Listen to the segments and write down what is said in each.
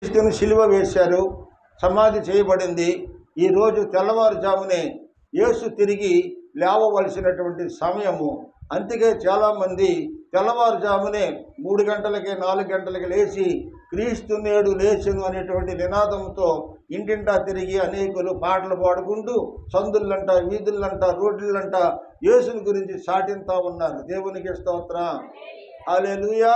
క్రీస్తుని శిలువ వేశారు, సమాధి చేయబడింది. ఈరోజు తెల్లవారుజామునే యేసు తిరిగి లేవవలసినటువంటి సమయము. అందుకే చాలామంది తెల్లవారుజామునే 3 గంటలకి 4 గంటలకి లేచి క్రీస్తు నేడు లేచెను అనేటువంటి నినాదంతో ఇంటింటా తిరిగి అనేకులు పాటలు పాడుకుంటూ సందులంట, వీధులంట, రోడ్లంట యేసుని గురించి చాటింతా ఉన్నారు. దేవునికి స్తోత్రం, హల్లెలూయా.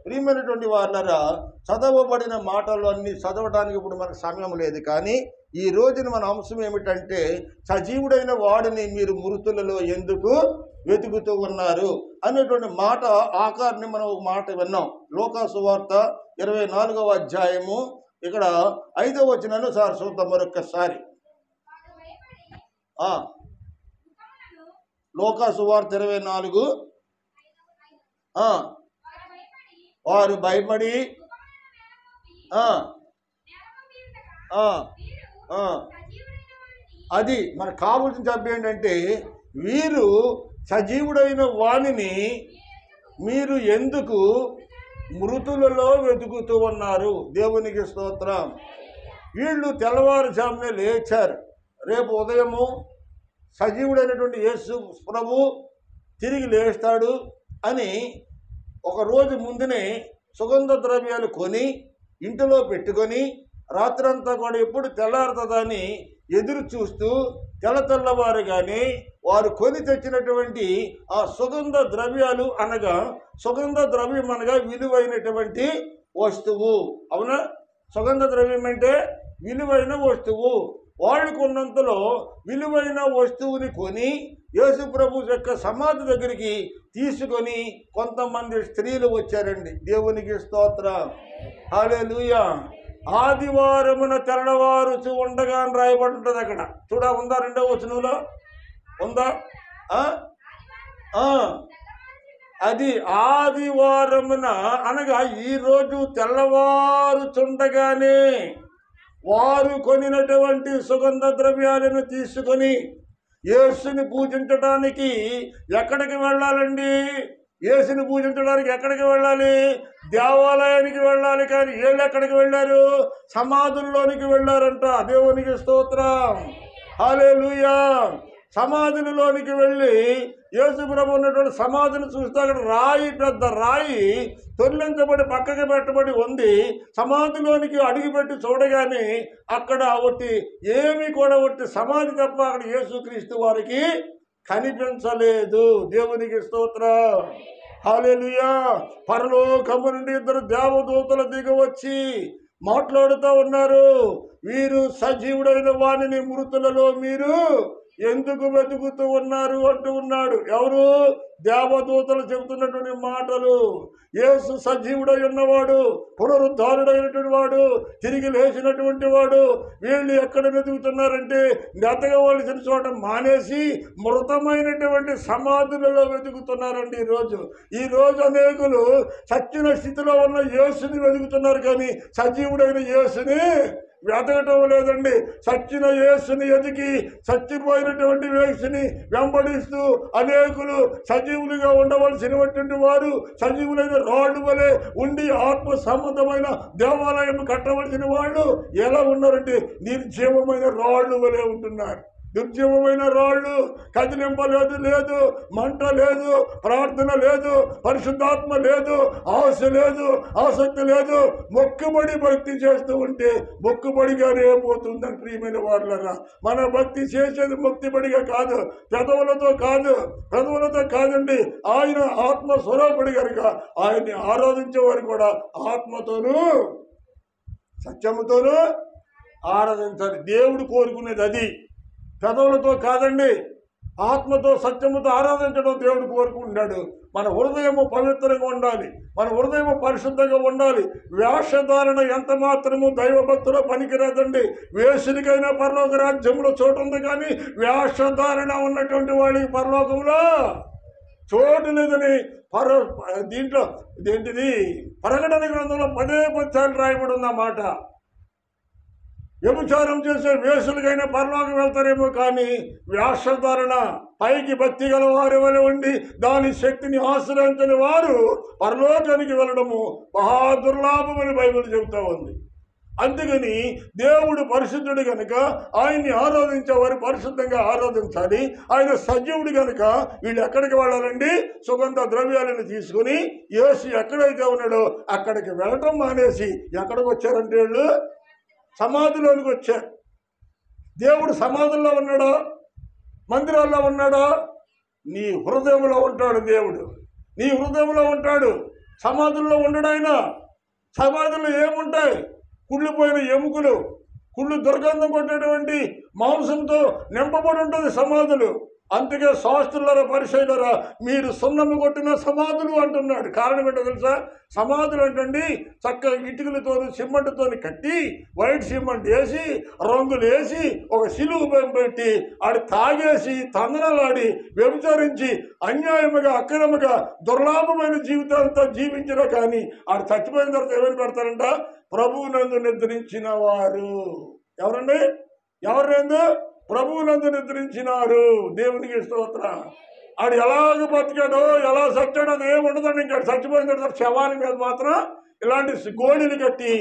ప్రియమైనటువంటి వాళ్ళరా, చదవబడిన మాటలు అన్నీ చదవడానికి ఇప్పుడు మనకు సమయం లేదు. కానీ ఈ రోజున మన అంశం ఏమిటంటే, సజీవుడైన వాడిని మీరు మృతులలో ఎందుకు వెతుకుతూ ఉన్నారు అనేటువంటి మాట ఆకారాన్ని మనం ఒక మాట విన్నాం. లూకా సువార్త 24వ అధ్యాయము ఇక్కడ 5వ వచనాన్ని సార్ చూద్దాం మరొక్కసారి. లూకా సువార్త 24 వారు భయపడి అది మనకు కావాల్సిన చెప్పు ఏంటంటే, వీరు సజీవుడైన వాణిని మీరు ఎందుకు మృతులలో వెతుకుతూ ఉన్నారు. దేవునికి స్తోత్రం. వీళ్ళు తెల్లవారుజామునే లేచారు. రేపు ఉదయము సజీవుడైనటువంటి యేసు ప్రభు తిరిగి లేస్తాడు అని ఒకరోజు ముందునే సుగంధ ద్రవ్యాలు కొని ఇంటిలో పెట్టుకొని రాత్రంతా కూడా ఎప్పుడు తెల్లారుతుందని ఎదురు చూస్తూ తెల్లవారుగానే వారు కొని తెచ్చినటువంటి ఆ సుగంధ ద్రవ్యాలు అనగా, సుగంధ ద్రవ్యం అనగా విలువైనటువంటి వస్తువు. అవునా? సుగంధ ద్రవ్యం అంటే విలువైన వస్తువు. వాళ్ళు కొన్నంతలో విలువైన వస్తువుని కొని యేసు ప్రభు యొక్క సమాధి దగ్గరికి తీసుకొని కొంతమంది స్త్రీలు వచ్చారండి. దేవునికి స్తోత్రం, హల్లెలూయా. ఆదివారమున తెల్లవారుచు ఉండగా అని రాయబడి ఉంటుంది అక్కడ. చూడ ఉందా? 2వ వచనంలో ఉందా? అది ఆదివారమున అనగా ఈరోజు తెల్లవారుచుండగానే వారు కొనినటువంటి సుగంధ ద్రవ్యాలను తీసుకొని యేసుని పూజించడానికి ఎక్కడికి వెళ్ళాలండి? యేసుని పూజించడానికి ఎక్కడికి వెళ్ళాలి? దేవాలయానికి వెళ్ళాలి. కానీ వీళ్ళు ఎక్కడికి వెళ్ళారు? సమాధుల్లోనికి వెళ్ళారంట. దేవునికి స్తోత్రం, హల్లెలూయా. సమాధులలోనికి వెళ్ళి యేసు ప్రభు ఉన్నటువంటి సమాధిని చూస్తే అక్కడ రాయి, పెద్ద రాయి తొలగించబడి పక్కకి పెట్టబడి ఉంది. సమాధిలోనికి అడుగుపెట్టి చూడగానే అక్కడ ఏమీ కూడా సమాధి తప్ప అక్కడ యేసుక్రీస్తు వారికి కనిపించలేదు. దేవునికి స్తోత్రం, హల్లెలూయా. పరలోకము నుండి 2 దేవదూతలు దిగి వచ్చి మాట్లాడుతూ ఉన్నారు. వీరు సజీవుడైన వాణిని మృతులలో మీరు ఎందుకు వెతుకుతూ ఉన్నారు అంటూ ఉన్నాడు. ఎవరు? దేవదూతలు చెబుతున్నటువంటి మాటలు. యేసు సజీవుడై ఉన్నవాడు, పునరుద్ధారుడైనటువంటి వాడు, తిరిగి లేచినటువంటి వాడు. వీళ్ళు ఎక్కడ వెతుకుతున్నారంటే, వెతకవలసిన చోట మానేసి మృతమైనటువంటి సమాధులలో వెతుకుతున్నారండి. ఈరోజు అనేకులు చచ్చిన స్థితిలో ఉన్న యేసుని వెతుకుతున్నారు, కానీ సజీవుడైన యేసుని వెతకటం లేదండి. చచ్చిన యేసుని ఎదిగి చచ్చిపోయినటువంటి యేసుని వెంబడిస్తూ అనేకులు సజీవులుగా ఉండవలసినటువంటి వారు సజీవులైన రాళ్ళు వలె ఉండి ఆత్మ సంబంధమైన దేవాలయం కట్టవలసిన వాళ్ళు ఎలా ఉన్నారంటే నిర్జీవమైన రాళ్ళు వలె ఉంటున్నారు. నిర్జీవమైన రాళ్ళు. కదిలింపలేదు, లేదు మంట లేదు, ప్రార్థన లేదు, పరిశుద్ధాత్మ లేదు, ఆశ లేదు, ఆసక్తి లేదు. మొక్కుబడి భక్తి చేస్తూ ఉంటే మొక్కుబడిగానే పోతుందని ప్రియమైన వాళ్ళరా. మన భక్తి చేసేది మొక్కుబడిగా కాదు, పెదవులతో కాదండి. ఆయన ఆత్మ స్వరూపుడి కనుక ఆయన్ని ఆరాధించేవారు కూడా ఆత్మతోనూ సత్యముతోనూ ఆరాధించాలి. దేవుడు కోరుకునేది అది. పెదవులతో కాదండి, ఆత్మతో సత్యముతో ఆరాధించడం దేవుడు కోరుకుంటున్నాడు. మన హృదయము పవిత్రంగా ఉండాలి, మన హృదయము పరిశుద్ధంగా ఉండాలి. వేషధారణ ఎంత మాత్రము దైవభక్తులో పనికిరాదండి. వేసునికైనా పరలోక రాజ్యంలో చోటు ఉంది, కానీ వేషధారణ ఉన్నటువంటి వాడికి పరలోకంలో చోటు లేదని దీంట్లో ఏంటిది ప్రకటన గ్రంథంలో 10 సార్లు రాయబడి ఉన్నమాట. వ్యభిచారం చేసే వేసులకైనా పరలోకం వెళ్తారేమో, కానీ వేషధారణ పైకి భక్తి గల వారి వలె ఉండి దాని శక్తిని ఆశ్రయించని వారు పరలోకానికి వెళ్ళడము మహా దుర్లాభమని బైబిల్ చెబుతూ ఉంది. అందుకని దేవుడు పరిశుద్ధుడు కనుక ఆయన్ని ఆరాధించేవారు పరిశుద్ధంగా ఆరాధించాలి. ఆయన సజీవుడు కనుక వీళ్ళు ఎక్కడికి వెళ్ళాలండి? సుగంధ ద్రవ్యాలను తీసుకుని యేసు ఎక్కడైతే ఉన్నాడో అక్కడికి వెళ్ళటం మానేసి ఎక్కడికి వచ్చారంటే వీళ్ళు సమాధిలోనికి వచ్చారు. దేవుడు సమాధుల్లో ఉన్నాడో మందిరాల్లో ఉన్నాడో? నీ హృదయంలో ఉంటాడు దేవుడు, నీ హృదయంలో ఉంటాడు. సమాధుల్లో ఉండడు ఆయన. సమాధుల్లో ఏముంటాయి? కుళ్ళిపోయిన ఎముకలు, కుళ్ళు దుర్గంధం కొట్టేటువంటి మాంసంతో నింపబడి ఉంటుంది సమాధులు. అందుకే శాస్త్రులరా పరిశైలరా మీరు సున్నము కొట్టిన సమాధులు అంటున్నాడు. కారణం ఏంటో తెలుసా? సమాధులు అంటండి చక్కగా ఇటుకలతో సిమెంట్తో కట్టి వైట్ సిమెంట్ వేసి రంగులు వేసి ఒక సిలువు పెట్టి ఆడి తాగేసి తందనలాడి వ్యభిచరించి అన్యాయముగా అక్రమగా దుర్లాభమైన జీవితాలతో జీవించినా కానీ ఆడు చచ్చిపోయిన తర్వాత ఏమని పెడతారంట? ప్రభువునందు నిద్రించిన వారు. ఎవరండి? ఎవరినందు? ప్రభువునందు నిద్రించినారు. దేవునికి స్తోత్రం. ఆడు ఎలాగ బతికాడో ఎలా చచ్చాడో అది ఏమి ఉండదండి. ఇంకా చచ్చిపోయిన తర్వాత శవాని మీద మాత్రం ఇలాంటి గోళీలు కట్టి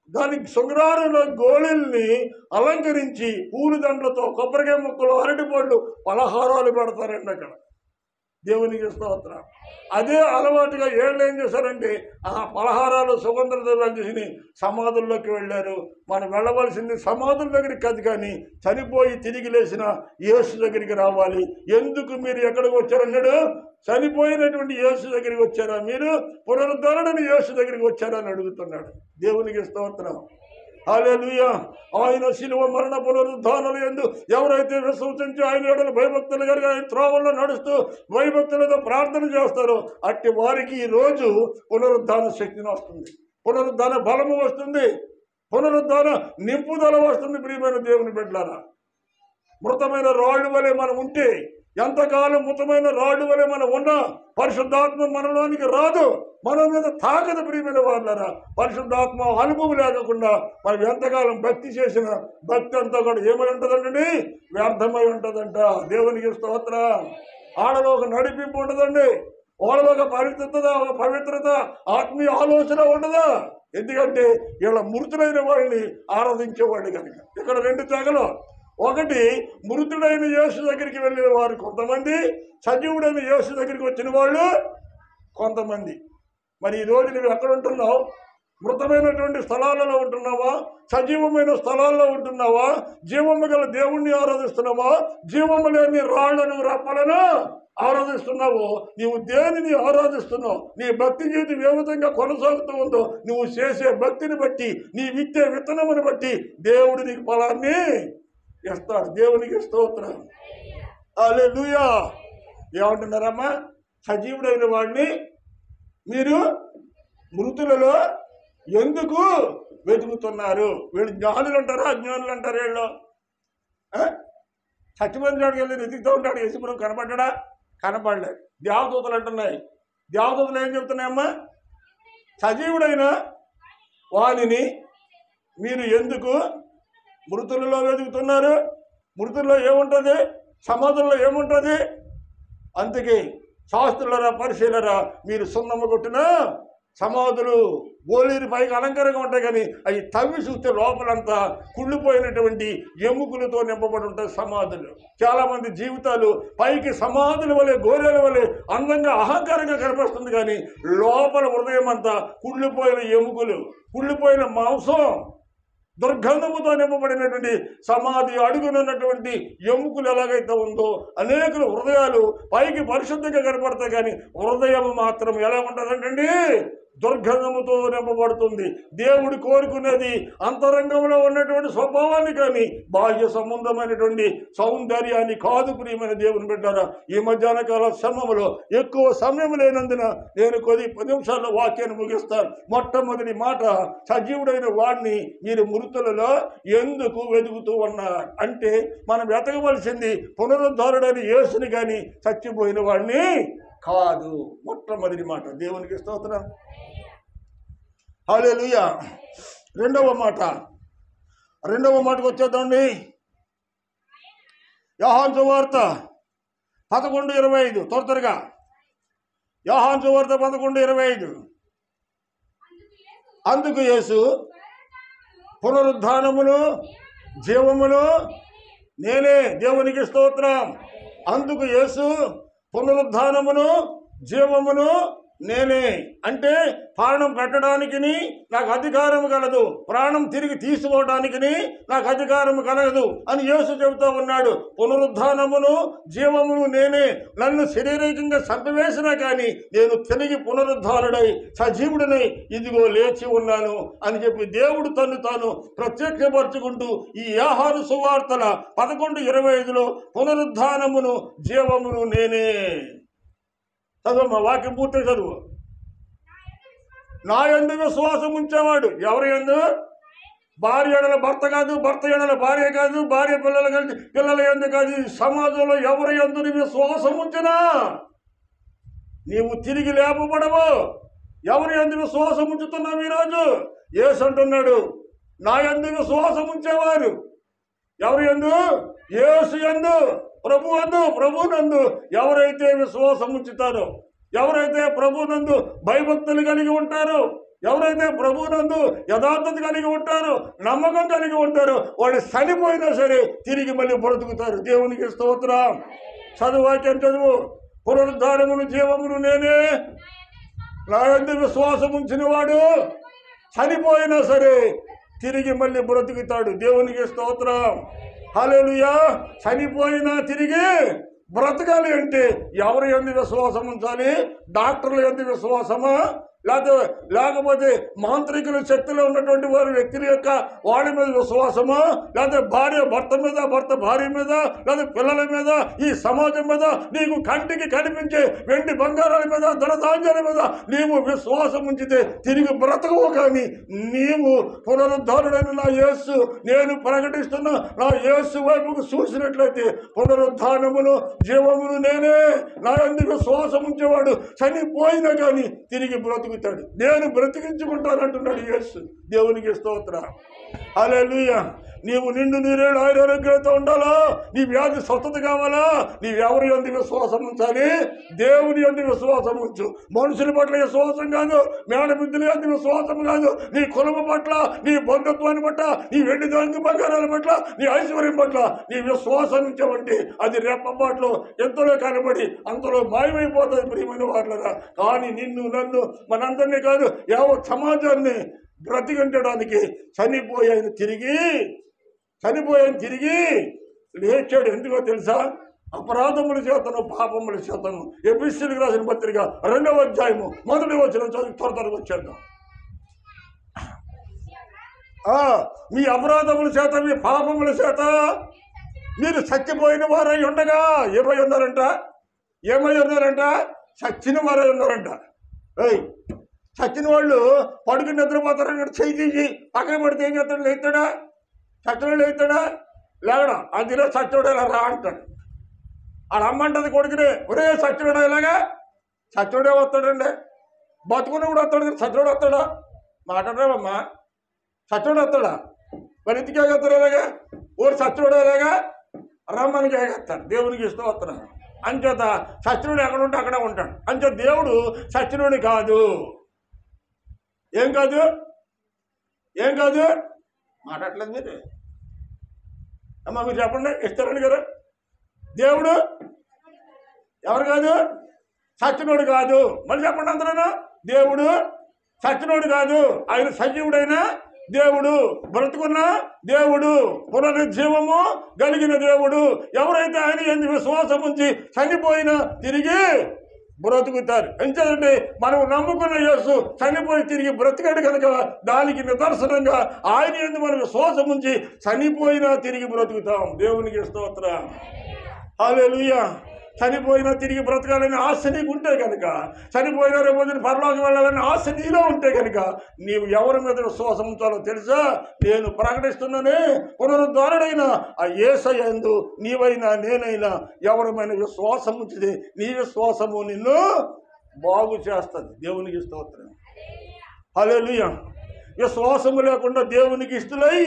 దానికి శృంగారంలో గోళీల్ని అలంకరించి పూలదండలతో కొబ్బరికాయ ముక్కలు అరటిపళ్ళు పలహారాలు పెడతారండి అక్కడ. దేవునికి స్తోత్రం. అదే అలవాటుగా ఏళ్ళు ఏం చేశారంటే ఆ పలహారాలు సుగంధ ద్రవ్యాలు చేసి సమాధుల్లోకి వెళ్ళారు. మనం వెళ్ళవలసింది సమాధుల దగ్గరికి కాదు, కానీ చనిపోయి తిరిగి లేచిన యేసు దగ్గరికి రావాలి. ఎందుకు మీరు ఎక్కడికి వచ్చారన్నాడు? చనిపోయినటువంటి యేసు దగ్గరికి వచ్చారా మీరు? పునరుద్ధరణని యేసు దగ్గరికి వచ్చారా అని అడుగుతున్నాడు. దేవునికి స్తోత్రం. హల్లెలూయా. ఆయన శిలువ మరణ పునరుద్ధానాలు యందు ఎవరైతే విశ్వసించి ఆయన ఎడల భయభక్తులు కలిగి ఆయన త్రోవల్లో నడుస్తూ భయభక్తులతో ప్రార్థన చేస్తారో అట్టి వారికి ఈరోజు పునరుద్ధాన శక్తిని వస్తుంది, పునరుద్ధాన బలము వస్తుంది, పునరుద్ధాన నింపుదల వస్తుంది. ప్రియమైన దేవుని బిడ్డలారా, మృతమైన రాళ్ళు వలె మనం ఉంటే, ఎంతకాలం మృతమైన రాళ్ళు వలె మనం ఉన్నా పరిశుద్ధాత్మ మనలోనికి రాదు, మన మీద తాకదు. ప్రియమైన వాళ్ళరా, పరిశుద్ధాత్మ అనుభవం లేకుండా మనం ఎంతకాలం భక్తి చేసిన భక్తి అంతా కూడా ఏమై ఉంటుందండి? వ్యర్థమై ఉంటుందంట. దేవునికి స్తోత్రం. ఆడలో ఒక నడిపింపు ఉండదండి, వాళ్ళలో ఒక పవిత్రత ఆత్మీయ ఆలోచన ఉండదా? ఎందుకంటే వీళ్ళ మృతులైన వాళ్ళని ఆరాధించేవాళ్ళు కనుక. ఇక్కడ రెండు తెగలు. ఒకటి మృతుడైన యేసు దగ్గరికి వెళ్ళిన వారు కొంతమంది, సజీవుడైన యేసు దగ్గరికి వచ్చిన వాళ్ళు కొంతమంది. మరి ఈరోజు నువ్వు ఎక్కడ ఉంటున్నావు? మృతమైనటువంటి స్థలాలలో ఉంటున్నావా? సజీవమైన స్థలాల్లో ఉంటున్నావా? జీవము గల దేవుణ్ణి ఆరాధిస్తున్నావా? జీవము లేని రాళ్లను రప్పలను ఆరాధిస్తున్నావు? నీవు దేనిని ఆరాధిస్తున్నావు? నీ భక్తి జీవితం ఏ విధంగా కొనసాగుతూ ఉందో నువ్వు చేసే భక్తిని బట్టి, నీ విత్తే విత్తనముని బట్టి దేవుడు నీకు ఫలాన్ని ఇస్తాడు. దేవునికి స్తోత్రం. హల్లెలూయా. ఏమంటున్నారమ్మా? సజీవుడైన వాడిని మీరు మృతులలో ఎందుకు వెతుకుతున్నారు? వీళ్ళు జ్ఞానులు అంటారా అజ్ఞానులు అంటారు? వీళ్ళు చచ్చిపోయిన చాడికి వెళ్ళి వెతుకుతూ ఉంటాడు. యేసుప్రభు కనపడ్డా? కనపడలేదు. దేవదూతలు అంటున్నాయి. దేవదూతలు ఏం చెప్తున్నాయమ్మా? సజీవుడైన వాణిని మీరు ఎందుకు మృతులలో వెతుకుతున్నారు? మృతుల్లో ఏముంటుంది? సమాధుల్లో ఏముంటుంది? అందుకే శాస్త్రులరా పరిశీలరా మీరు సున్నమ్మ కొట్టిన సమాధులు గోళీలు పైకి అలంకారంగా ఉంటాయి, కానీ అవి తవ్వి చూస్తే లోపలంతా కుళ్ళిపోయినటువంటి ఎముకలతో నింపబడి ఉంటాయి సమాధులు. చాలామంది జీవితాలు పైకి సమాధుల వలె గోళీల వలె అందంగా అహంకారంగా కనిపిస్తుంది, కానీ లోపల హృదయం అంతా కుళ్ళిపోయిన ఎముకలు, కుళ్ళిపోయిన మాంసం, దుర్గంధముతో నింపబడినటువంటి సమాధి అడుగునున్నటువంటి ఎముకలు ఎలాగైతే ఉందో అనేకుల హృదయాలు పైకి పరిశుద్ధంగా కనపడతాయి, కానీ హృదయం మాత్రం ఎలా ఉంటుందంటండి? దుర్గంధముతో నింపబడుతుంది. దేవుడు కోరుకునేది అంతరంగంలో ఉన్నటువంటి స్వభావాన్ని కానీ బాహ్య సంబంధమైనటువంటి సౌందర్యాన్ని కాదు. ప్రియమైన దేవుని బిడ్డారా, ఈ మధ్యాహ్న కాల సమయంలో ఎక్కువ సమయం లేనందున నేను 10 నిమిషాల్లో వాక్యాన్ని ముగిస్తాను. మొట్టమొదటి మాట, సజీవుడైన వాడిని మీరు మృతులలో ఎందుకు వెతుకుతూ ఉన్నారు అంటే మనం వెతకవలసింది పునరుద్ధారుడైన యేసుని కానీ చచ్చిపోయిన వాడిని కాదు. మొట్టమొదటి మాట. దేవునికి స్తోత్రం. హల్లెలూయా. రెండవ మాటకు వచ్చేద్దాండి. యోహాను సువార్త 11:25 త్వరగా. యోహాను సువార్త 11:25. అందుకు యేసు పునరుద్ధానమును జీవమును నేనే. దేవునికి స్తోత్రం. అందుకు యేసు పునరుద్ధానమును జీవమును నేనే అంటే ప్రాణం పెట్టడానికి నాకు అధికారం కలదు, ప్రాణం తిరిగి తీసుకోవడానికి నాకు అధికారం కలగదు అని యేసు చెబుతూ ఉన్నాడు. పునరుద్ధానమును జీవమును నేనే. నన్ను శరీరకంగా చంపివేసినా కానీ నేను తిరిగి పునరుద్ధారుడై సజీవుడినై ఇదిగో లేచి ఉన్నాను అని చెప్పి దేవుడు తను తాను ప్రత్యక్షపరుచుకుంటూ ఈ యోహాను సువార్తల 11:25లో పునరుద్ధానమును జీవమును నేనే. చదువు మా వాక్యం పూర్తిగా చదువు. నా యందు విశ్వాసం ఉంచేవాడు. ఎవరి యందు? భార్య ఎడల భర్త కాదు, భర్త ఎడల భార్య కాదు, భార్య పిల్లలు కలిసి పిల్లల యందు కాదు. ఈ సమాజంలో ఎవరి యందు విశ్వాసం ఉంచినా నీవు తిరిగి లేపబడవు. ఎవరి యందు విశ్వాసం ఉంచుతున్నావు ఈరోజు? యేసు అంటున్నాడు, నా యందు విశ్వాసం ఉంచేవారు. ఎవరి యందు? యేసు యందు, ప్రభునందు ఎవరైతే విశ్వాసం ఉంచుతారో, ఎవరైతే ప్రభునందు భయభక్తులు కలిగి ఉంటారో, ఎవరైతే ప్రభునందు యథార్థత కలిగి ఉంటారో, నమ్మకం కలిగి ఉంటారో, వాళ్ళు చనిపోయినా సరే తిరిగి మళ్ళీ బ్రతుకుతారు. దేవునికి స్తోత్రం. చదువు, వాక్యం చదువు. పునరుద్ధానమును జీవమును నేనే. నా యందు విశ్వాసం ఉంచిన వాడు చనిపోయినా సరే తిరిగి మళ్ళీ బ్రతుకుతాడు. దేవునికి స్తోత్రం. హల్లెలూయా. చనిపోయినా తిరిగి బ్రతకాలి అంటే ఎవరి యందు విశ్వాసం ఉంచాలి? డాక్టర్ల యందు విశ్వాసమా? లేకపోతే మాంత్రికుల శక్తిలో ఉన్నటువంటి వారి వ్యక్తుల యొక్క వాళ్ళ మీద విశ్వాసమా? లేకపోతే భార్య భర్త మీద, భర్త భార్య మీద, లేదా పిల్లల మీద, ఈ సమాజం మీద, నీకు కంటికి కనిపించే వెండి బంగారాల మీద, ధనధాన్యాల మీద నీవు విశ్వాసం ఉంచితే తిరిగి బ్రతకవు. కానీ నీవు పునరుద్ధారుడైన నా యేసు, నేను ప్రకటిస్తున్న నా యేసు వైపుకు చూసినట్లయితే పునరుద్ధానమును జీవమును నేనే. నా యందు విశ్వాసం ఉంచేవాడు చనిపోయినా కానీ తిరిగి బ్రతుకుతాడు. నేను బ్రతికించుకుంటానంటున్నాడు యేసు. దేవునికి స్తోత్రం. హల్లెలూయా. నీవు నిండు నీరేడు ఆరోగ్యంతో ఉండాలా? నీ వ్యాధి స్వస్థత కావాలా? నీవెవరి యందు విశ్వాసం ఉంచాలి? దేవుని యందు విశ్వాసం ఉంచు. మనుషుల పట్ల విశ్వాసం కాదు, మేడబుద్ధుల యందు విశ్వాసం కాదు, నీ కులము పట్ల, నీ బంధుత్వాన్ని పట్ల, నీ వెండి దొంగ బంగారాల పట్ల, నీ ఐశ్వర్యం పట్ల నీ విశ్వాసం ఉంచావంటే అది రెప్పపాట్లో ఎంతలో కనబడి అంతలో మాయమైపోతుంది ప్రియమైన వాళ్ళరా. కానీ నిన్ను, నన్ను, మనందరినీ కాదు యావత్ సమాజాన్ని బ్రతికించడానికి చనిపోయాను తిరిగి లేచాడు. ఎందుకో తెలుసా? అపరాధముల చేతను, పాపముల చేతను. ఎఫెసీయులకు రాసిన పత్రిక 2వ అధ్యాయము 1వ వచనం చదివి త్వరగా వచ్చేద్దాం. మీ అపరాధముల చేత, మీ పాపముల చేత మీరు చచ్చిపోయిన వారై ఉండగా ఏమై ఉన్నారంట? చచ్చిన వారై ఉన్నారంట. చచ్చిన వాళ్ళు పడుకుని నిద్రపోతారు. చేయి తీసి పక్కన పడితే ఏం చేస్తాడు? లేస్తాడా? చచ్చినోడు లేస్తాడా? లేకడా? అందులో చచ్చినోడు ఇలా రా అంటాడు. ఆడ అమ్మంటది కొడుకునే, ఒరే చచ్చినోడు ఇలాగా. చచ్చినోడే వస్తాడండి. బతుకుని కూడా వస్తాడు. చచ్చినోడు వస్తాడా? మాట్లాడరామమ్మా. చచ్చినోడు వస్తాడా? మరి ఇంటికి ఎగేస్తారు ఇలాగా. ఊరు చచ్చినోడు ఇలాగా రమ్మనికి ఎగేస్తాడు. దేవునికి ఇష్టం వస్తున్నాడు. అంచేత చచ్చినోడు ఎక్కడ ఉంటే అక్కడే ఉంటాడు. అంచేత దేవుడు చచ్చినోడు కాదు. ఏం కాదు మాట్లాడలేదు మీరు. అమ్మా మీరు చెప్పండి. ఇస్తారండి గారు. దేవుడు ఎవరు కాదు? చచ్చినోడు కాదు. మళ్ళీ చెప్పండి అందరూ. దేవుడు చచ్చినోడు కాదు. ఆయన సజీవుడైన దేవుడు, బ్రతుకున్న దేవుడు, పునరుజ్జీవము కలిగిన దేవుడు. ఎవరైతే ఆయన యందు విశ్వాసం ఉంచి చనిపోయినా తిరిగి బ్రతుకుతారు. ఎందుకంటే మనం నమ్ముకున్న యేసు చనిపోయి తిరిగి బ్రతికాడు కనుక దానికి నిదర్శనంగా ఆయన యందు మనం విశ్వాసం ఉంచి చనిపోయినా తిరిగి బ్రతుకుతాం. దేవునికి స్తోత్రం. హల్లెలూయా. చనిపోయినా తిరిగి బ్రతకాలని ఆశ నీకు ఉంటే కనుక, చనిపోయినా రేపు పరలోకం వెళ్ళాలని ఆశ నీలో ఉంటే కనుక నీవు ఎవరి మీద విశ్వాసం ఉంచాలో తెలుసా? నేను ప్రకటిస్తున్నానే, పునరుద్ధారుడైన ఆ యేసయ్య యందు నీవైనా నేనైనా ఎవరమైనా విశ్వాసం ఉంచితే నీ విశ్వాసము నిన్ను బాగు చేస్తుంది. దేవునికి స్తోత్రం. హల్లెలూయా. విశ్వాసము లేకుండా దేవునికి ఇష్టలై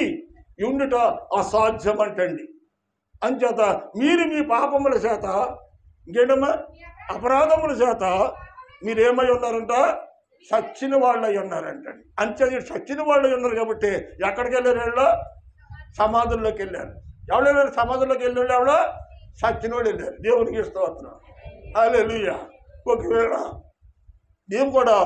ఉండుట అసాధ్యం అంటండి. అంచేత మీరు మీ పాపముల చేత, ఇంకేంటమ్మా, అపరాధముల చేత మీరేమై ఉన్నారంట? సచ్చిన వాళ్ళు అయి ఉన్నారంటండి. అంతే సచ్చిన వాళ్ళు అయి ఉన్నారు కాబట్టి ఎక్కడికి వెళ్ళారు వీళ్ళు? సమాధుల్లోకి వెళ్ళారు. ఎవరు వెళ్ళారు? సమాధుల్లోకి వెళ్ళారు. ఎవడో సచ్చిన వాళ్ళు వెళ్ళారు. దేవునికి స్తోత్రం. హల్లెలూయా. ఒకవేళ నీవు కూడా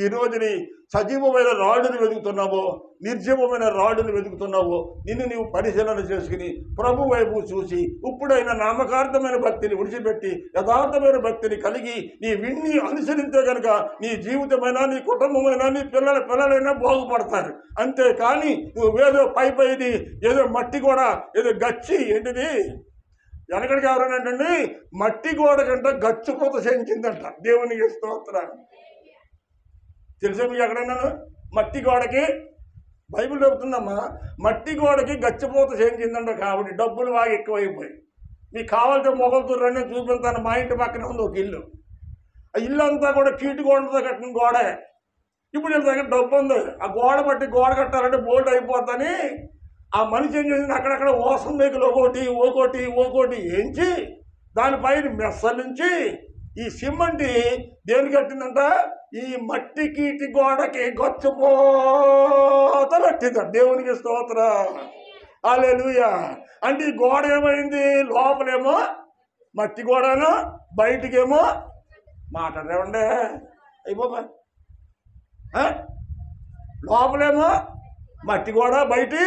ఈ రోజుని సజీవమైన రాళ్ళుని వెతుకుతున్నావో, నిర్జీవమైన రాళ్ళుని వెతుకుతున్నావో, నిన్ను నీవు పరిశీలన చేసుకుని ప్రభు వైపు చూసి ఇప్పుడైనా నామకార్థమైన భక్తిని విడిచిపెట్టి యథార్థమైన భక్తిని కలిగి నీ విన్ని అనుసరిస్తే కనుక నీ జీవితమైనా, నీ కుటుంబమైనా, నీ పిల్లలైనా బాగుపడతారు. అంతేకాని నువ్వేదో పైది ఏదో మట్టి కూడా ఏదో గచ్చి ఏంటిది వెనకడికి ఎవరనంటండి మట్టి గోడ కంటే గచ్చిపోత చేయించిందంట. దేవునికి స్తోత్రం. తెలుసా మీకు ఎక్కడన్నాను? మట్టి గోడకి బైబిల్ చెబుతుందమ్మా, మట్టి గోడకి గచ్చిపోత చేయించిందంట. కాబట్టి డబ్బులు బాగా ఎక్కువైపోయి మీకు కావాల్సిన మొగలతో రండి చూపిస్తాను. మా ఇంటి పక్కన ఉంది ఒక ఇల్లు. ఆ ఇల్లు అంతా కూడా కీటు గోడతో కట్టిన గోడే. ఇప్పుడు వీళ్ళ దగ్గర డబ్బు ఉంది. ఆ గోడ బట్టి గోడ కట్టాలంటే బోల్డ్ అయిపోద్దని ఆ మనిషి ఏం చేసింది, అక్కడక్కడ ఓసం మేకులు ఓకోటి ఏంచి దానిపైన మెస్సలించి ఈ సిమెంట్ దేని కట్టిందంట, ఈ మట్టి కీటి గోడకి గొచ్చపోత కట్టిందంట. దేవునికి స్తోత్రం. హల్లెలూయా. అంటే ఈ గోడ ఏమైంది? లోపలేమో మట్టి గోడను, బయటికేమో మాట్లాడేవండి అయిపోబా. లోపలేమో మట్టి గోడ, బయటి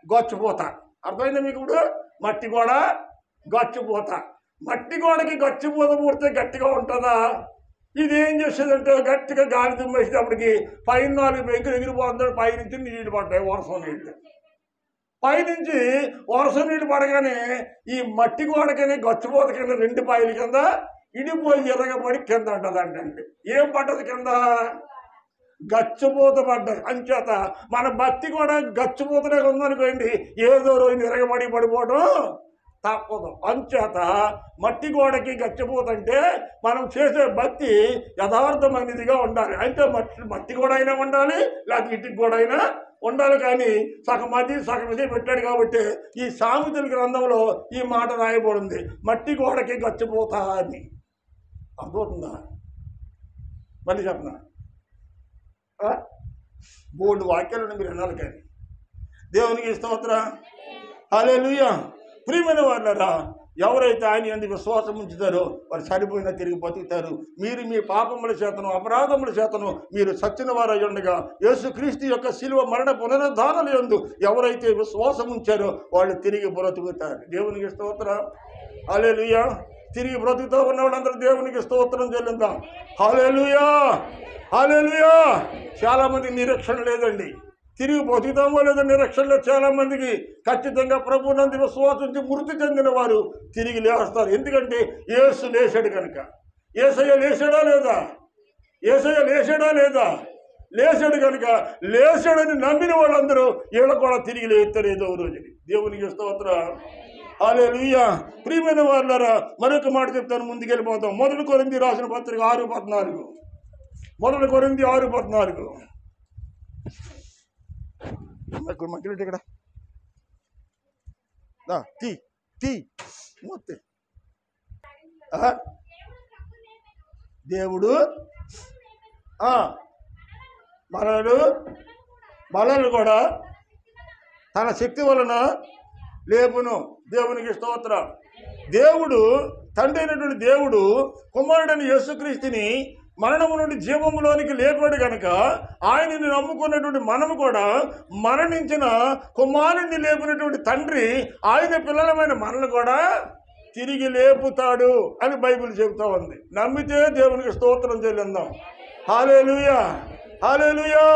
గొచ్చిపోత. అర్థమైందా మీకు? ఇప్పుడు మట్టి గోడ, గచ్చిపోత. మట్టి గోడకి గచ్చిపోత పూడితే గట్టిగా ఉంటుందా? ఇది ఏం చేసేదంటే గట్టిగా గాలి దుమ్మేసేటప్పటికి పైన 4 బెంకులు ఎగిరిపోతుంది. పైనుంచి నీళ్లు పడ్డాయి, వర్షం నీళ్ళు. పైనుంచి వర్షం నీళ్ళు పడగానే ఈ మట్టి గోడకని గచ్చిపోత కింద 2 పాయల కింద ఇడిపోయి ఎరగబడి కింద ఉంటుందంటండి. ఏం పడ్డది కింద? గచ్చిపోత పడ్డది. అంచేత మన భక్తి కూడా గచ్చిపోతనే ఉందనుకోండి, ఏదో రోజు ఎరగబడి పడిపోవడం తప్పదు. అంచేత మట్టి గోడకి గచ్చిపోతంటే మనం చేసే భక్తి యథార్థమైనదిగా ఉండాలి. అయితే మట్టి గోడ అయినా ఉండాలి, లేకపోతే ఇటుకి గోడ అయినా ఉండాలి. కానీ సగం అది సగం ఇది పెట్టాడు కాబట్టి ఈ సామెతల గ్రంథంలో ఈ మాట రాయబడింది, మట్టి గోడకి గచ్చిపోతా అని. అర్థమవుతుందా? మళ్ళీ చెప్పనా? బోర్డు వాక్యాలను మీరు వినాలి. కానీ దేవునికి స్తోత్రం. హల్లెలూయా. ప్రియమైన వాళ్ళరా, ఎవరైతే ఆయన యందు విశ్వాసం ఉంచుతారో వారు చనిపోయినా తిరిగి బతుకుతారు. మీరు మీ పాపముల చేతను, అపరాధముల చేతను మీరు సచ్చిన వారై ఉండగా యేసుక్రీస్తు యొక్క శిలువ మరణ పునరుద్ధానాల యందు ఎవరైతే విశ్వాసం ఉంచారో వాళ్ళు తిరిగి బ్రతుకుతారు. దేవునికి స్తోత్రం. హల్లెలూయా. తిరిగి బ్రతుకుతూ ఉన్న వాళ్ళందరూ దేవునికి స్తోత్రం చెల్లిద్దాం. హల్లెలూయా. హల్లెలూయా. చాలామంది నిరీక్షణ లేదండి. తిరిగి బతుకుతామో లేదో నిరీక్షణలో చాలామందికి. ఖచ్చితంగా ప్రభువునందు విశ్వాసించి మృతి చెందిన వారు తిరిగి లేస్తారు. ఎందుకంటే యేసు లేచాడు కనుక. యేసయ్య లేచాడా లేదా? యేసయ్య లేచాడా లేదా? లేచాడు కనుక లేచాడని నమ్మిన వాళ్ళందరూ వీళ్ళకు కూడా తిరిగి లేస్తారు ఏదో రోజుని. దేవునికి స్తోత్రం. హల్లెలూయా. ప్రియమైన వాళ్ళారా, మరొక మాట చెప్తాను, ముందుకెళ్ళిపోతాం. 1 కొరింథీ రాసిన పత్రిక 6:14. 1 కొరింథీ 6:14. మగ్గినట్టు ఇక్కడ మొత్తం దేవుడు మనల్ని కూడా తన శక్తి వలన లేపును. దేవునికి స్తోత్రం. దేవుడు తండ్రి అయినటువంటి దేవుడు కుమారుడైన యేసుక్రీస్తుని మరణము నుండి జీవములోనికి లేపాడు కనుక ఆయనని నమ్ముకున్నటువంటి మనము కూడా మరణించిన కుమారుడిని లేపినటువంటి తండ్రి ఆయన పిల్లలమైన మనల్ని కూడా తిరిగి లేపుతాడు అని బైబిల్ చెబుతా ఉంది. నమ్మితే దేవునికి స్తోత్రం చెల్లిద్దాం. హల్లెలూయా. హల్లెలూయా.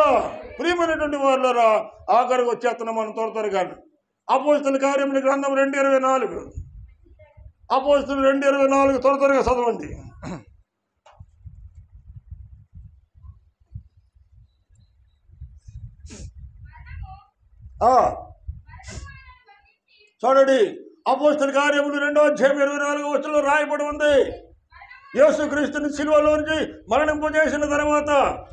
ప్రియమైనటువంటి వాళ్ళరా, ఆఖరికి వచ్చేస్తున్నాం మనం త్వరగా. అపోస్తలుల కార్యముల గ్రంథం 2:24. అపోస్తలులు 2:24 త్వరగా చదవండి. చూడండి, అపోస్తలుల కార్యములు 2వ అధ్యాయం 24వ వచనంలో రాయబడి ఉంది. యేసుక్రీస్తుని సిలువలోంచి మరణింపజేసిన తర్వాత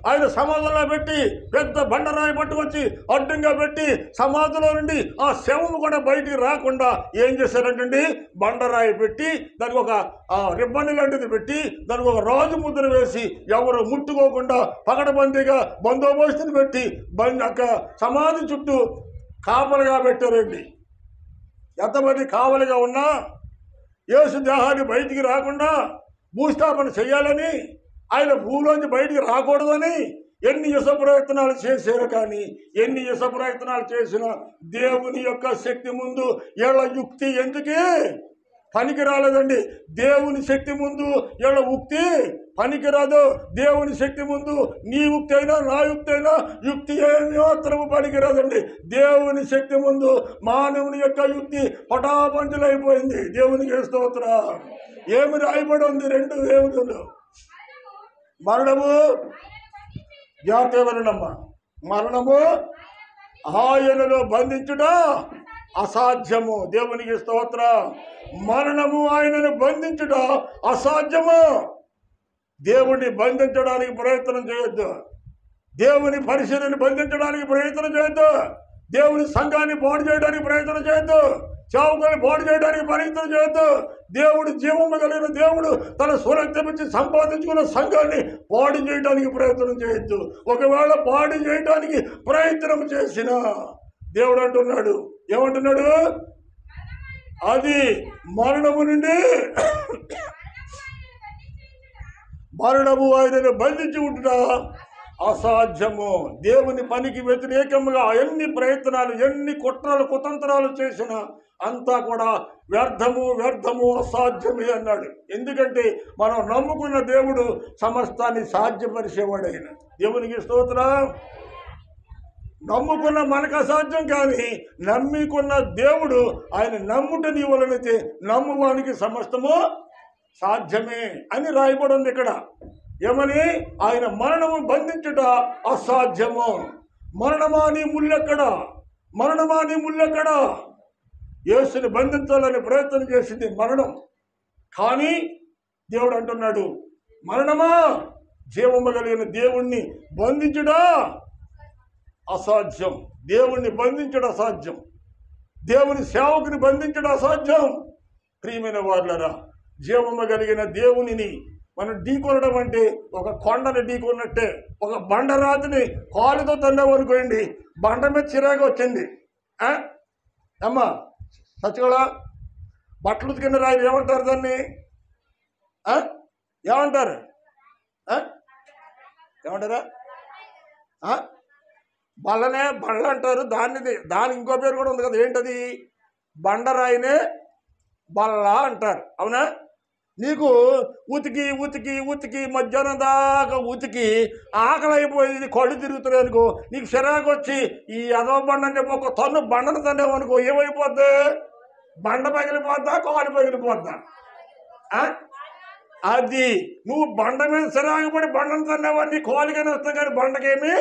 ఆయన సమాధిలో పెట్టి పెద్ద బండరాయి పట్టుకొచ్చి అడ్డంగా పెట్టి సమాధిలో నుండి ఆ శవము కూడా బయటికి రాకుండా ఏం చేశారంటండి, బండరాయి పెట్టి దానికి ఒక రిబ్బన్ లాంటిది పెట్టి దానికి ఒక రాజు ముద్ర వేసి ఎవరు ముట్టుకోకుండా పకడబందీగా బందోబస్తుని పెట్టి సమాధి చుట్టూ కాపలిగా పెట్టారండి. ఎంతమంది కావలిగా ఉన్నా యేసు దేహాన్ని బయటికి రాకుండా భూస్థాపన చేయాలని, ఆయన భూలోంచి బయటికి రాకూడదని ఎన్ని యుస ప్రయత్నాలు చేశారు. కానీ ఎన్ని యుస ప్రయత్నాలు చేసినా దేవుని యొక్క శక్తి ముందు వీళ్ళ యుక్తి ఎందుకే పనికి రాలేదండి. దేవుని శక్తి ముందు వీళ్ళ ఉక్తి పనికిరాదు. దేవుని శక్తి ముందు నీ యుక్తి అయినా నా యుక్తి అయినా యుక్తి ఏమి మాత్రము పనికిరాదండి. దేవుని శక్తి ముందు మానవుని యొక్క యుక్తి పటాపంచలైపోయింది. దేవునికి స్తోత్రం. ఏమి రాయబడి ఉంది? 2 దేవుడులు, మరణము జాతీయమరణమ్మ. మరణము ఆయనలో బంధించుట అసాధ్యము. దేవునికి స్తోత్రం. మరణము ఆయనను బంధించుట అసాధ్యము. దేవుడిని బంధించడానికి ప్రయత్నం చేయొద్దు. దేవుని పరిశీలన బంధించడానికి ప్రయత్నం చేయొద్దు. దేవుని సంఘాన్ని పాడు చేయడానికి ప్రయత్నం చేయొద్దు. చావుకొని పాడు చేయడానికి ప్రయత్నం చేయొద్దు. దేవుడు జీవము కలిగిన దేవుడు తన స్వరక్తమిచ్చి సంపాదించుకున్న సంఘాన్ని పాడు చేయడానికి ప్రయత్నం చేయొద్దు. ఒకవేళ పాడు చేయడానికి ప్రయత్నం చేసిన దేవుడు అంటున్నాడు, ఏమంటున్నాడు? అది మరణము నుండి మరణము ఆయనను బంధించి ఉంటుట అసాధ్యము. దేవుని పనికి వ్యతిరేకంగా ఎన్ని ప్రయత్నాలు, ఎన్ని కుట్రలు కుతంత్రాలు చేసినా అంతా కూడా వ్యర్థము, వ్యర్థము, అసాధ్యమే అన్నాడు. ఎందుకంటే మనం నమ్ముకున్న దేవుడు సమస్తాన్ని సాధ్యపరిచేవాడైన. దేవునికి స్తోత్రం. నమ్ముకున్న మనకు అసాధ్యం, కానీ నమ్మికున్న దేవుడు ఆయన నమ్ముట నీ వలనైతే నమ్మువానికి సమస్తము సాధ్యమే అని రాయబడి ఉంది ఇక్కడ. ఏమని? ఆయన మరణము బంధించుట అసాధ్యము. మరణమా నీ ముల్లెక్కడ? మరణమా నీ ముల్లెక్కడ? యేసుని బంధించాలని ప్రయత్నం చేసింది మరణం. కానీ దేవుడు అంటున్నాడు, మరణమా జీవము కలిగిన దేవుణ్ణి బంధించుడా అసాధ్యం. దేవుణ్ణి బంధించడం అసాధ్యం. దేవుని సేవకుని బంధించడం అసాధ్యం. ప్రియమైన వారులారా, జీవము కలిగిన దేవునిని మనం ఢీకొనడం అంటే ఒక కొండని ఢీకొన్నట్టే. ఒక బండరాతిని కాలుతో తన్నామనుకోండి, బండ మీద చిరాకు వచ్చింది. అమ్మా సచ్చిగోళ బట్టలు ఉతికిన రాయి ఏమంటారు? దాన్ని ఏమంటారు? ఏమంటారా? బళ్ళనే బళ్ళ అంటారు. దాని ఇంకో పేరు కూడా ఉంది కదా. ఏంటది? బండరాయినే బళ్ళ అంటారు. అవునా? నీకు ఉతికి ఉతికి ఉతికి మధ్యాహ్నం దాకా ఉతికి ఆకలి అయిపోయింది, కళ్ళు తిరుగుతున్నాయి అనుకో, నీకు చిరాకు వచ్చి ఈ అదవ బండ అని చెప్పి ఒక తన్ను బండను తన్నేవనుకో, ఏమైపోద్ది? బండ పగిలిపోద్దా, కాలు పగిలిపోద్దా? అది నువ్వు బండ మీద చిరాకు పడి బండను తన్నావని కాలుగా నష్టం, కానీ బండకేమి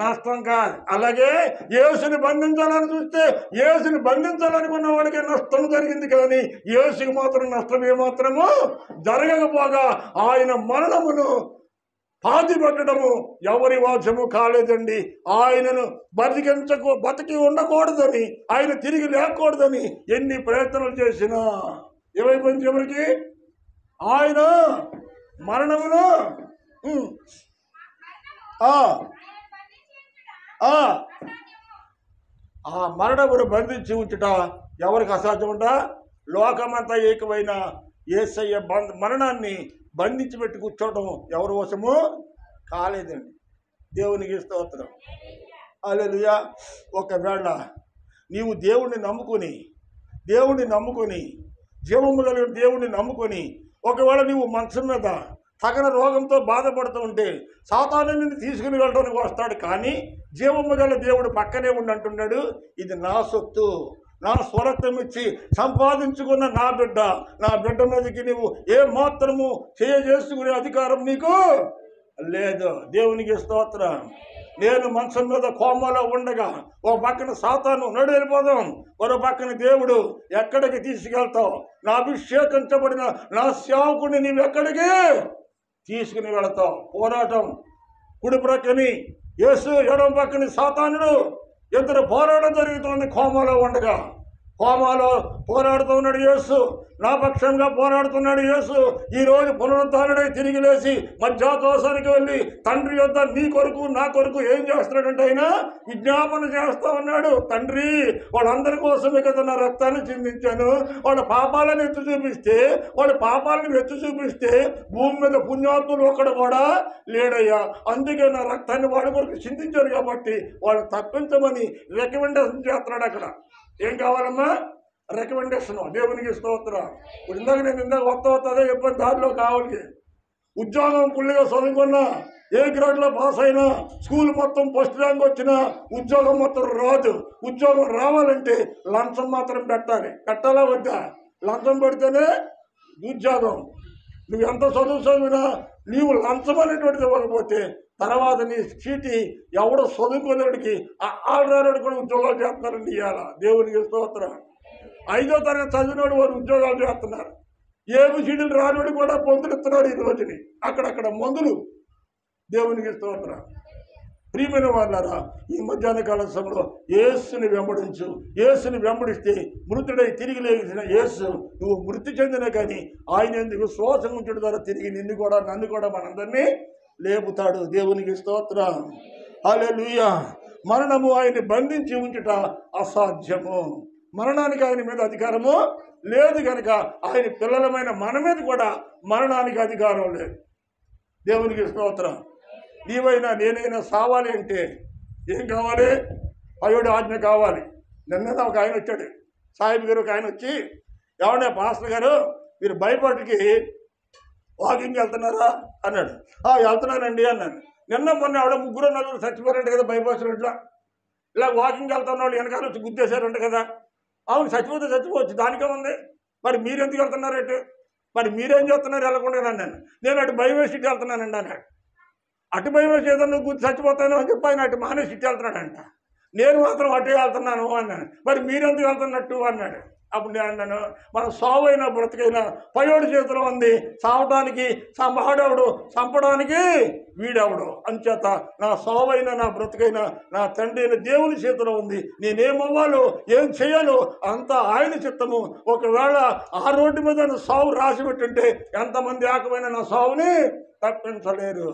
నష్టం కాదు. అలాగే యేసుని బంధించాలని చూస్తే యేసుని బంధించాలనుకున్న వాడికి నష్టం జరిగింది, కానీ యేసుకి మాత్రం నష్టం ఏమాత్రము జరగకపోగా ఆయన మరణమును పాతి పెట్టడము ఎవరి వాచము కాలేదండి. ఆయనను బతికి ఉండకూడదని, ఆయన తిరిగి లేకూడదని ఎన్ని ప్రయత్నాలు చేసినా ఏమైపోయింది? ఎవరికి? ఆయన మరణమును ఆ మరణమును బంధించి ఉంచుట ఎవరికి అసాధ్యం ఉంట? లోకమంతా ఏకమైన యేసయ్య మరణాన్ని బంధించి పెట్టి కూర్చోవడం ఎవరి వశము కాలేదండి. దేవునికి స్తోత్రం. హల్లెలూయా. ఒకవేళ నీవు దేవుణ్ణి నమ్ముకొని జీవము కలిగిన దేవుణ్ణి నమ్ముకొని ఒకవేళ నీవు మనసు మీద సకల రోగంతో బాధపడుతూ ఉంటే సాతాను నిన్ను తీసుకుని వెళ్ళడానికి వస్తాడు, కానీ జీవము గల దేవుడు పక్కనే ఉండి అంటున్నాడు, ఇది నా సొత్తు, నా స్వరక్తం ఇచ్చి సంపాదించుకున్న నా బిడ్డ మీదకి నువ్వు ఏ మాత్రము చేసుకునే అధికారం నీకు లేదు. దేవునికి స్తోత్రం. నేను మంచం మీద కోమలో ఉండగా ఓ పక్కన సాతాను నడు వెళ్ళిపోదాం, మరో పక్కన దేవుడు ఎక్కడికి తీసుకెళ్తావు, నా అభిషేకించబడిన నా సేవకుడిని నీవు ఎక్కడికి తీసుకుని వెళతావు. పోరాటం. కుడి ప్రక్కని యేసు, ఎడమ పక్కని సాతానుడు, ఇద్దరు పోరాటం జరుగుతోంది. కోమలో ఉండగా కోమాలో పోరాడుతున్నాడు యేసు, నా పక్షంగా పోరాడుతున్నాడు యేసు. ఈరోజు పునరుద్ధారుడై తిరిగి లేచి మధ్యాకాశానికి వెళ్ళి తండ్రి యొద్ద నీ కొరకు నా కొరకు ఏం చేస్తున్నాడంటే ఆయన విజ్ఞాపన చేస్తా ఉన్నాడు. తండ్రి, వాళ్ళందరి కోసమే కదా నా రక్తాన్ని చిందించాను. వాళ్ళ పాపాలను ఎత్తి చూపిస్తే, వాళ్ళ పాపాలను ఎత్తి చూపిస్తే భూమి మీద పుణ్యాత్ములు ఒక్కడు కూడా లేడయ్యా. అందుకే నా రక్తాన్ని వాడి కొరకు చిందించారు కాబట్టి వాళ్ళు తప్పించమని రికమెండేషన్ చేస్తున్నాడు. అక్కడ ఏం కావాలమ్మా? రికమెండేషన్. దేవునికి స్తోత్రం. ఇప్పుడు ఇందాక వస్తుందే చెప్పిన దారిలో కావాలి. ఉద్యోగం పుల్లిగా చదువుకున్నా, ఏ గ్రేడ్లో పాస్ అయినా, స్కూల్ మొత్తం ఫస్ట్ ర్యాంక్ వచ్చినా ఉద్యోగం మొత్తం రాదు. ఉద్యోగం రావాలంటే లంచం మాత్రం పెట్టాలి. పెట్టాలా వద్దా? లంచం పెడితేనే ఉద్యోగం. నువ్వు ఎంత చదివినా నీవు లంచం అనేటువంటిది ఇవ్వకపోతే తర్వాత నీ చీటి ఎవడో చదువుకోలేడికి ఆల్రాడు కూడా ఉద్యోగాలు చేస్తున్నారండి ఇవాళ. దేవునికి స్తోత్రం. 5వ తరగతి చదివినోడు వాడు ఉద్యోగాలు చేస్తున్నారు. ఏబిసిడీలు రానివాడు కూడా పొందులుస్తున్నారు ఈ రోజుని. అక్కడక్కడ మందులు. దేవునికి స్తోత్రం. ప్రియమైన వాళ్ళారా, ఈ మధ్యాహ్న కాల సమయంలో యేసుని వెంబడించు. యేసుని వెంబడిస్తే మృతుడై తిరిగి లేచిన యేసు నువ్వు మృతి చెందిన కానీ ఆయన ఎందుకు విశ్వాసం ఉంచడం ద్వారా తిరిగి నన్ను కూడా మనందరినీ లేపుతాడు. దేవునికి స్తోత్రం. హల్లెలూయా. మరణము ఆయన్ని బంధించి ఉంచుట అసాధ్యము. మరణానికి ఆయన మీద అధికారము లేదు కనుక ఆయన పిల్లలమైన మన మీద కూడా మరణానికి అధికారం లేదు. దేవునికి స్తోత్రం. నీవైనా నేనైనా సావాలి అంటే ఏం కావాలి? అయోడు ఆజ్ఞ కావాలి. నిన్న ఒక ఆయన వచ్చాడు, సాహిబ్ గారు ఒక ఆయన వచ్చి, ఏమన్నా పాస్టర్ గారు మీరు భయపడికి వాకింగ్ వెళ్తున్నారా అన్నాడు. వెళ్తున్నానండి అన్నాను. నిన్న మొన్న ఆవిడ 3-4 చచ్చిపోయారంట కదా బైపాస్ రోడ్లో. ఇలా వాకింగ్ వెళ్తున్న వాళ్ళు వెనకాల వచ్చి గుద్దేశారంట కదా. అవును, చచ్చిపోతే చచ్చిపోవచ్చు, దానికే ఉంది. మరి మీరెందుకు వెళ్తున్నారేంటి? మరి మీరేం చేస్తున్నారు వెళ్ళకుండా అన్నాను. నేను అటు భయం వేసి ఇటు వెళ్తున్నానండి అన్నాడు. అటు భయం వేసి ఏదన్నా గుర్తు చచ్చిపోతాను అని చెప్పి ఆయన అటు మానేసి ఇటు వెళ్తున్నాడంట. నేను మాత్రం అటే వెళ్తున్నాను అన్నాను. మరి మీరెందుకు వెళ్తున్నట్టు అన్నాడు. అప్పుడు నేను అన్నాను, మన సావు అయినా బ్రతికైనా పయోడి చేతిలో ఉంది. సావటానికి సంపాడవుడు, చంపడానికి వీడవుడు. అంచేత నా సావైనా నా బ్రతికైనా నా తండ్రి అయిన దేవుని చేతిలో ఉంది. నేనేమవ్వాలో ఏం చేయాలో అంతా ఆయన చిత్తము. ఒకవేళ ఆ రోడ్డు మీద సావు రాసి పెట్టుంటే ఎంతమంది ఏకమైన నా సావుని తప్పించలేరు.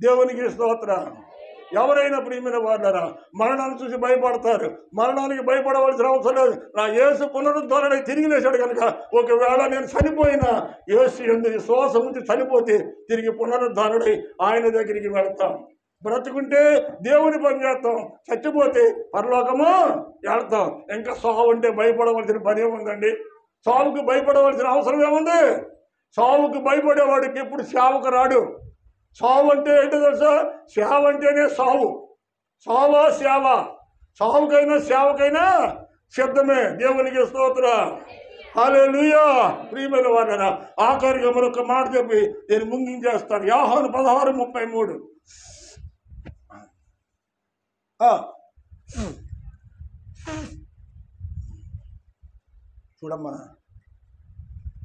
దేవునికి స్తోత్రం. ఎవరైనా ప్రియమైన వాళ్ళరా మరణాన్ని చూసి భయపడతారు. మరణానికి భయపడవలసిన అవసరం లేదు. నా యేసు పునరుద్ధరణై తిరిగి లేచాడు కనుక ఒకవేళ నేను చనిపోయినా యేసు యందు విశ్వాసం ఉంచి చనిపోతే తిరిగి పునరుద్ధరణై ఆయన దగ్గరికి వెళ్తాం. బ్రతుకుంటే దేవుని పని చేస్తాం, చచ్చిపోతే పరలోకము వెళ్తాం. ఇంకా సావు అంటే భయపడవలసిన పని ఏముందండి? సావుకు భయపడవలసిన అవసరం ఏముంది? సావుకు భయపడేవాడికి ఎప్పుడు సేవకు రాడు. సావు అంటే ఏంటో తెలుసా? సేవ అంటేనే సావు. సావా సేవ. సావుకైనా సేవకైనా సిద్ధమే. దేవునికి స్తోత్రం. హల్లెలూయా. ప్రియమైన వారరా, ఆఖరిగా మరొక మాట చెప్పి నేను ముగించేస్తాను. యోహాను 16:33. చూడమ్మా,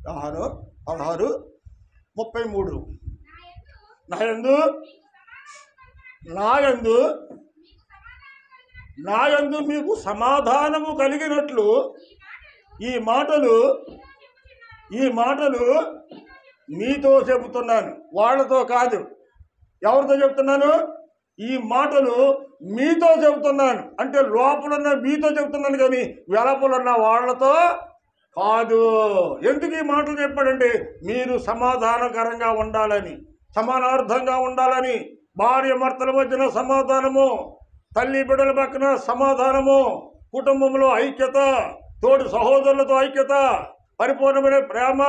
యోహాను 16:33. నాయందు మీకు సమాధానము కలిగినట్లు ఈ మాటలు మీతో చెబుతున్నాను. వాళ్ళతో కాదు. ఎవరితో చెబుతున్నాను? ఈ మాటలు మీతో చెబుతున్నాను. అంటే లోపలున్న మీతో చెబుతున్నాను కానీ వెలపలున్న వాళ్ళతో కాదు. ఎందుకు ఈ మాటలు చెప్పాడంటే మీరు సమాధానకరంగా ఉండాలని, సమానార్థంగా ఉండాలని. భార్య భర్తల మధ్యన సమాధానము, తల్లి బిడ్డల పక్కన సమాధానము, కుటుంబంలో ఐక్యత, తోడు సహోదరులతో ఐక్యత, పరిపూర్ణమైన ప్రేమ,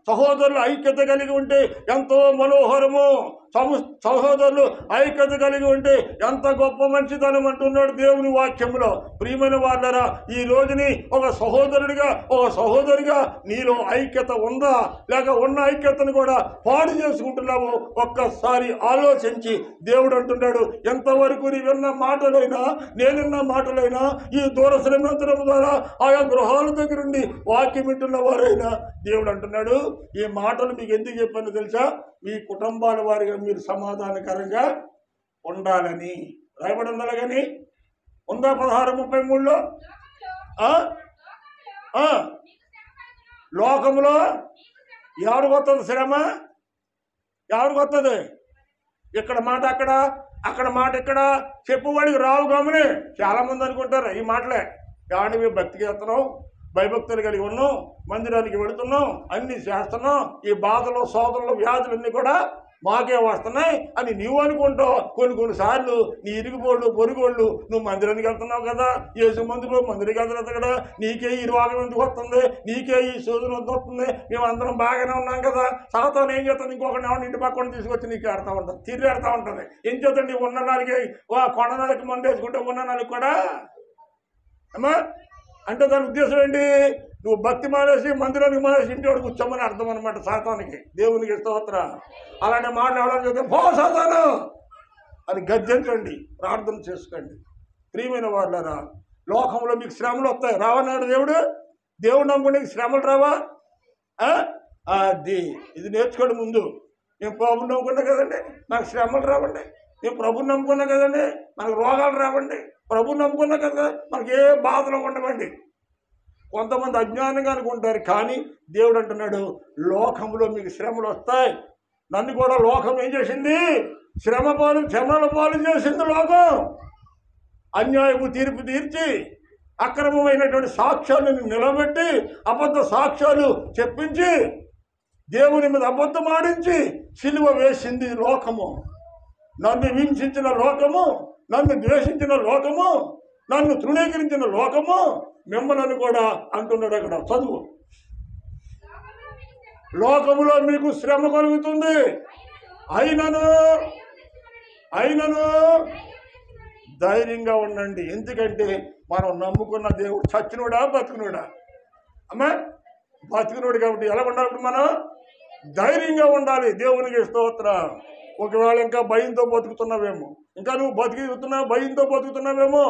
సహోదరులు ఐక్యత కలిగి ఉంటే ఎంతో మనోహరము. సహోదరులు ఐక్యత కలిగి ఉంటే ఎంత గొప్ప మంచితనం అంటున్నాడు దేవుని వాక్యంలో. ప్రియమైన వాళ్ళరా, ఈ రోజుని ఒక సహోదరుడిగా ఒక సహోదరిగా నీలో ఐక్యత ఉందా, లేక ఉన్న ఐక్యతను కూడా పాడు చేసుకుంటున్నావు? ఒక్కసారి ఆలోచించి దేవుడు అంటున్నాడు, ఎంతవరకు నీ విన్న మాటలైనా నేనున్న మాటలైనా ఈ దూర శ్రమంతరం ద్వారా ఆయా గృహాల దగ్గరుండి వాక్యం వింటున్న వారైనా దేవుడు అంటున్నాడు, ఈ మాటలు మీకు ఎందుకు చెప్పానో తెలుసా? మీ కుటుంబాల వారిగా మీరు సమాధానకరంగా ఉండాలని రాయబడి ఉండాలి. కానీ ఉందా 16:33లో? లోకంలో ఎవరికి వస్తుంది శ్రమ? ఎవరికి వస్తుంది? ఇక్కడ మాట అక్కడ, అక్కడ మాట ఇక్కడ, చెప్పువాడికి రావు. గమని చాలా మంది అనుకుంటారు ఈ మాటలే, కానీ మేము భక్తికి వెళ్తున్నాం, భయభక్తులు కలిగి ఉన్నాం, మందిరానికి వెళుతున్నాం, అన్ని చేస్తున్నాం, ఈ బాధలు సోదరులు వ్యాధులన్నీ కూడా మాకే వస్తున్నాయి అని నీవు అనుకుంటావు. కొన్నిసార్లు నీ ఇరుగుబోళ్ళు పొరుగుబోళ్ళు నువ్వు మందిరానికి వెళ్తున్నావు కదా, యేసు మందిరానికి వెళ్తున్నా కదా, నీకే ఈ రోగం ఎందుకు వస్తుంది, నీకే ఈ శోధన ఎందుకు వస్తుంది, మేము అందరం బాగానే ఉన్నాం కదా. సాతాను ఏం చేస్తుంది? ఇంకొకటి ఇంటి పక్కన తీసుకొచ్చి నీకు ఆడుతూ ఉంటుంది, తిరిగి ఆడుతూ ఉంటుంది. ఏం చేద్దాం? నీ ఉన్న నాలుగు కొండ నాలుగు మంది వేసుకుంటే ఉన్న నాలుగు కూడా అమ్మా అంటే దాని ఉద్దేశం ఏంటి? నువ్వు భక్తి మానేసి మందిరానికి మానేసి ఇంటి వాడు కూర్చోమని అర్థం అనమాట సాతానికి. దేవునికి స్తోత్రం. అలాంటి మాట్లాడాలని చెప్తే పో సాతాను అని గర్జించండి, ప్రార్థన చేసుకోండి. ప్రియమైన వాళ్ళరా, లోకంలో మీకు శ్రమలు వస్తాయి. రావన్నాడు దేవుడు. దేవుడు నమ్ముకునే శ్రమలు రావా? అది ఇది నేర్చుకోండి ముందు. నేను ప్రభుని నమ్ముకున్నా కదండి, నాకు శ్రమలు రావండి. నేను ప్రభుని నమ్ముకున్నా కదండి, మనకు రోగాలు రావండి. ప్రభుని నమ్ముకున్నా కదా, మనకి ఏ బాధలు ఉండవండి. కొంతమంది అజ్ఞానంగా అనుకుంటారు, కానీ దేవుడు అంటున్నాడు, లోకంలో మీకు శ్రమలు వస్తాయి. నన్ను కూడా లోకం ఏం చేసింది? శ్రమల పాలు చేసింది లోకం. అన్యాయపు తీర్పు తీర్చి అక్రమమైనటువంటి సాక్ష్యాలను నిలబెట్టి అబద్ధ సాక్ష్యాలు చెప్పించి దేవుని మీద అబద్ధం ఆడించి సిలువ వేసింది లోకము. నన్ను హింసించిన లోకము, నన్ను ద్వేషించిన లోకము, నన్ను తృణీకరించిన లోకము మిమ్మల్ని కూడా అంటున్నాడు. అక్కడ చదువు, లోకములో మీకు శ్రమ కలుగుతుంది, అయినను ధైర్యంగా ఉండండి. ఎందుకంటే మనం నమ్ముకున్న దేవుడు చచ్చినోడా బతుకునోడా? అమ్మా బతుకునోడు కాబట్టి ఎలా ఉండాలి? మనం ధైర్యంగా ఉండాలి. దేవునికి స్తోత్రం. ఒకవేళ ఇంకా భయంతో బతుకుతున్నావేమో, ఇంకా నువ్వు బతుకుతున్నావు భయంతో బతుకుతున్నావేమో,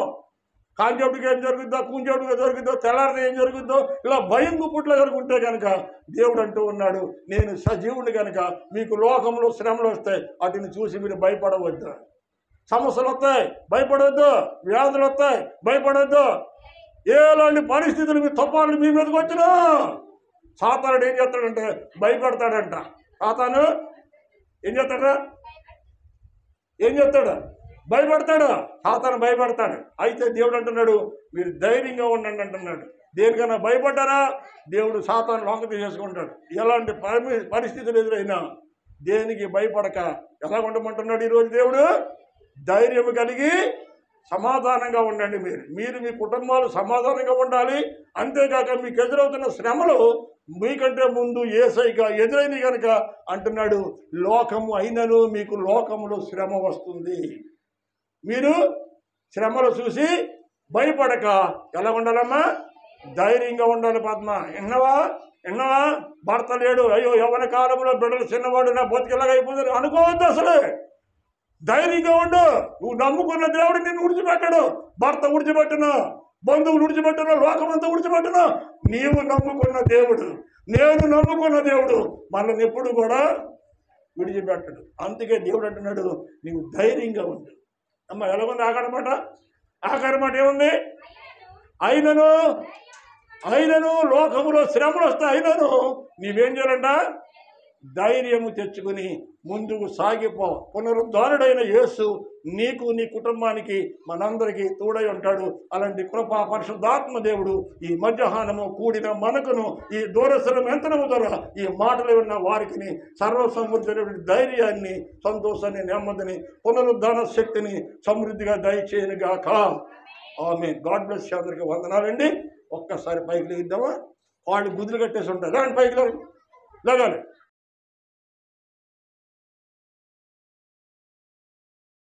కాంచేపుడికి ఏం జరుగుద్దో, కూంచేపుడికి జరుగుద్దో, తెల్లారితే ఏం జరుగుద్దో, ఇలా భయం గుప్పుట్లో కనుకుంటే కనుక దేవుడు అంటూ ఉన్నాడు, నేను సజీవుడు కనుక మీకు లోకంలో శ్రమలు వస్తాయి, వాటిని చూసి మీరు భయపడవద్దు. సమస్యలు వస్తాయి, భయపడవద్దు. వ్యాధులు వస్తాయి, భయపడవద్దు. ఎలాంటి పరిస్థితులు మీ తుఫాన్లు మీ మీదకి వచ్చినా సాతానుడు ఏం చేస్తాడంటే భయపడతాడంట. సాతాను ఏం చేస్తాడా? భయపడతాడు. సాతాను భయపడతాడు. అయితే దేవుడు అంటున్నాడు, మీరు ధైర్యంగా ఉండండి అంటున్నాడు. దేనికైనా భయపడ్డారా దేవుడు సాతాను లొంగ తీసేసుకుంటాడు. ఎలాంటి పరిస్థితులు ఎదురైనా దేనికి భయపడక ఎలా ఉండమంటున్నాడు ఈరోజు దేవుడు? ధైర్యం కలిగి సమాధానంగా ఉండండి. మీరు మీ కుటుంబాలు సమాధానంగా ఉండాలి. అంతేకాక మీకు ఎదురవుతున్న శ్రమలు మీకంటే ముందు యేసయ్యగా ఎదురైన కనుక అంటున్నాడు, లోకము అయినను మీకు లోకములో శ్రమ వస్తుంది. మీరు శ్రమలు చూసి భయపడక ఎలా ఉండాలమ్మా? ధైర్యంగా ఉండాలి. పద్మ విన్నవా? భర్త లేడు, అయ్యో యవ్వన కాలంలో బిడ్డలు చిన్నవాడు, నా బతికెలాగైపోతుంది అనుకోవద్దు. అసలే ధైర్యంగా ఉండు. నువ్వు నమ్ముకున్న దేవుడు నిన్ను విడిచిపెట్టడు. భర్త విడిచిపెట్టను, బంధువులు విడిచిపెట్టను, లోకమంతా విడిచిపెట్టను. నీవు నమ్ముకున్న దేవుడు, నేను నమ్ముకున్న దేవుడు మనల్ని ఎప్పుడు కూడా విడిచిపెట్టడు. అందుకే దేవుడు అంటున్నాడు, నీవు ధైర్యంగా ఉండు. అమ్మ ఎలాగుంది ఆఖరి మాట ఏముంది? అయినను లోకములో శ్రమలు వస్తాయి, అయినను నీవేం చేయాలంట? ధైర్యము తెచ్చుకుని ముందుకు సాగిపో. పునరుద్ధారుడైన యేసు నీకు నీ కుటుంబానికి మనందరికీ తోడై ఉంటాడు. అలాంటి కృపా పరిశుద్ధాత్మ దేవుడు ఈ మధ్యాహ్నము కూడిన మనకును ఈ దూరస్థలం యంత్రము ద్వారా ఈ మాటలు విన్న వారికి సర్వసమృద్ధి ధైర్యాన్ని, సంతోషాన్ని, నెమ్మదిని, పునరుద్ధాన శక్తిని సమృద్ధిగా దయచేయను గాక. ఆమేన్. God bless. అందరికీ వందనాలండి. ఒక్కసారి పైకి లేద్దామా? వాళ్ళు గుదులు కట్టేసి ఉంటారు. దాని పైకి లేగాలి